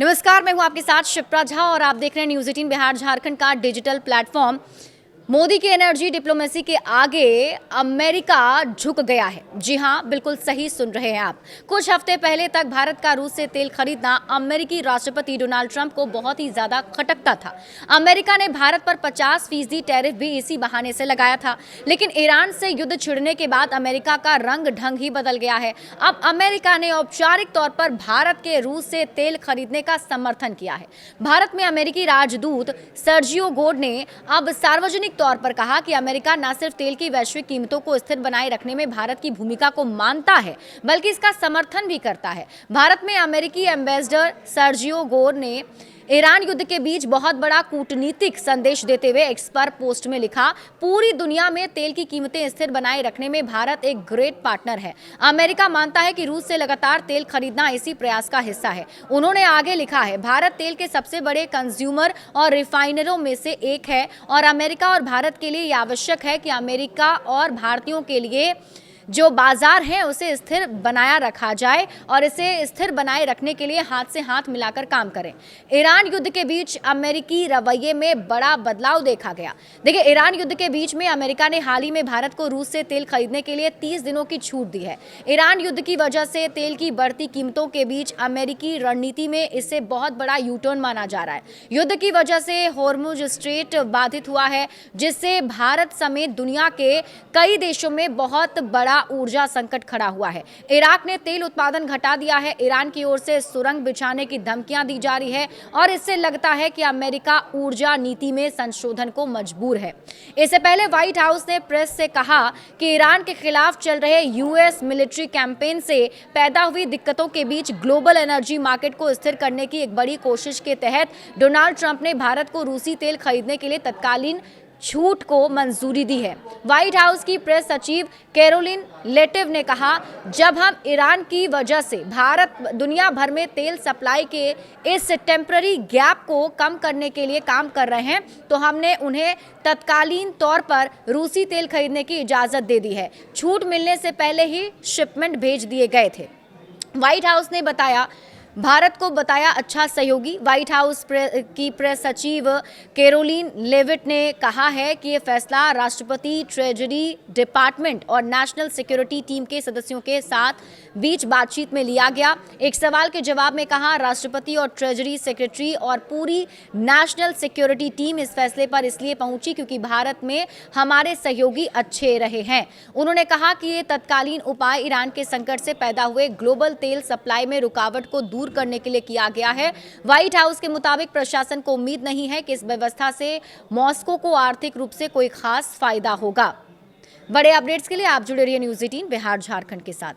नमस्कार, मैं हूं आपके साथ शिप्रा झा और आप देख रहे हैं न्यूज़ 18 बिहार झारखंड का डिजिटल प्लेटफॉर्म। मोदी की एनर्जी डिप्लोमेसी के आगे अमेरिका झुक गया है। जी हां, बिल्कुल सही सुन रहे हैं आप। कुछ हफ्ते पहले तक भारत का रूस से तेल खरीदना अमेरिकी राष्ट्रपति डोनाल्ड ट्रंप को बहुत ही ज्यादा खटकता था। अमेरिका ने भारत पर 50% टैरिफ भी इसी बहाने से लगाया था। लेकिन ईरान से युद्ध छिड़ने के बाद अमेरिका का रंग ढंग ही बदल गया है। अब अमेरिका ने औपचारिक तौर पर भारत के रूस से तेल खरीदने का समर्थन किया है। भारत में अमेरिकी राजदूत सर्जियो गोड ने अब सार्वजनिक तौर पर कहा कि अमेरिका न सिर्फ तेल की वैश्विक कीमतों को स्थिर बनाए रखने में भारत की भूमिका को मानता है, बल्कि इसका समर्थन भी करता है। भारत में अमेरिकी एम्बेसडर सर्जियो गोर ने ईरान युद्ध के बीच बहुत बड़ा कूटनीतिक संदेश देते हुए एक्स पर पोस्ट में लिखा, पूरी दुनिया में तेल की कीमतें स्थिर बनाए रखने में भारत एक ग्रेट पार्टनर है। अमेरिका मानता है कि रूस से लगातार तेल खरीदना इसी प्रयास का हिस्सा है। उन्होंने आगे लिखा है, भारत तेल के सबसे बड़े कंज्यूमर और रिफाइनरों में से एक है और अमेरिका और भारत के लिए यह आवश्यक है कि अमेरिका और भारतीयों के लिए जो बाजार है उसे स्थिर बनाया रखा जाए और इसे स्थिर बनाए रखने के लिए हाथ से हाथ मिलाकर काम करें। ईरान युद्ध के बीच अमेरिकी रवैये में बड़ा बदलाव देखा गया। देखिए, ईरान युद्ध के बीच में अमेरिका ने हाल ही में भारत को रूस से तेल खरीदने के लिए 30 दिनों की छूट दी है। ईरान युद्ध की वजह से तेल की बढ़ती कीमतों के बीच अमेरिकी रणनीति में इसे बहुत बड़ा यूटर्न माना जा रहा है। युद्ध की वजह से होर्मुज स्ट्रेट बाधित हुआ है, जिससे भारत समेत दुनिया के कई देशों में बहुत बड़ा ऊर्जा संकट खड़ा हुआ है। इराक ने तेल उत्पादन घटा दिया है। ईरान की ओर से सुरंग बिछाने की धमकियां दी जा रही है और इससे लगता है कि अमेरिका ऊर्जा नीति में संशोधन को मजबूर है। इससे पहले व्हाइट हाउस ने प्रेस से कहा कि ईरान के खिलाफ चल रहे यूएस मिलिट्री कैंपेन से पैदा हुई दिक्कतों के बीच ग्लोबल एनर्जी मार्केट को स्थिर करने की एक बड़ी कोशिश के तहत डोनाल्ड ट्रंप ने भारत को रूसी तेल खरीदने के लिए तत्कालीन छूट को मंजूरी दी है। व्हाइट हाउस की प्रेस सचिव कैरोलिन लेटिव ने कहा, जब हम ईरान की वजह से भारत दुनिया भर में तेल सप्लाई के इस टेम्पररी गैप को कम करने के लिए काम कर रहे हैं, तो हमने उन्हें तत्कालीन तौर पर रूसी तेल खरीदने की इजाजत दे दी है। छूट मिलने से पहले ही शिपमेंट भेज दिए गए थे। व्हाइट हाउस ने भारत को बताया अच्छा सहयोगी। व्हाइट हाउस की प्रेस सचिव कैरोलिन लेविट ने कहा है कि यह फैसला राष्ट्रपति, ट्रेजरी डिपार्टमेंट और नेशनल सिक्योरिटी टीम के सदस्यों के साथ बीच बातचीत में लिया गया। एक सवाल के जवाब में कहा, राष्ट्रपति और ट्रेजरी सेक्रेटरी और पूरी नेशनल सिक्योरिटी टीम इस फैसले पर इसलिए पहुंची क्योंकि भारत में हमारे सहयोगी अच्छे रहे हैं। उन्होंने कहा कि ये तत्कालीन उपाय ईरान के संकट से पैदा हुए ग्लोबल तेल सप्लाई में रुकावट को दूर करने के लिए किया गया है। व्हाइट हाउस के मुताबिक प्रशासन को उम्मीद नहीं है कि इस व्यवस्था से मॉस्को को आर्थिक रूप से कोई खास फायदा होगा। बड़े अपडेट्स के लिए आप जुड़े रहिए न्यूज़ 18 बिहार झारखंड के साथ।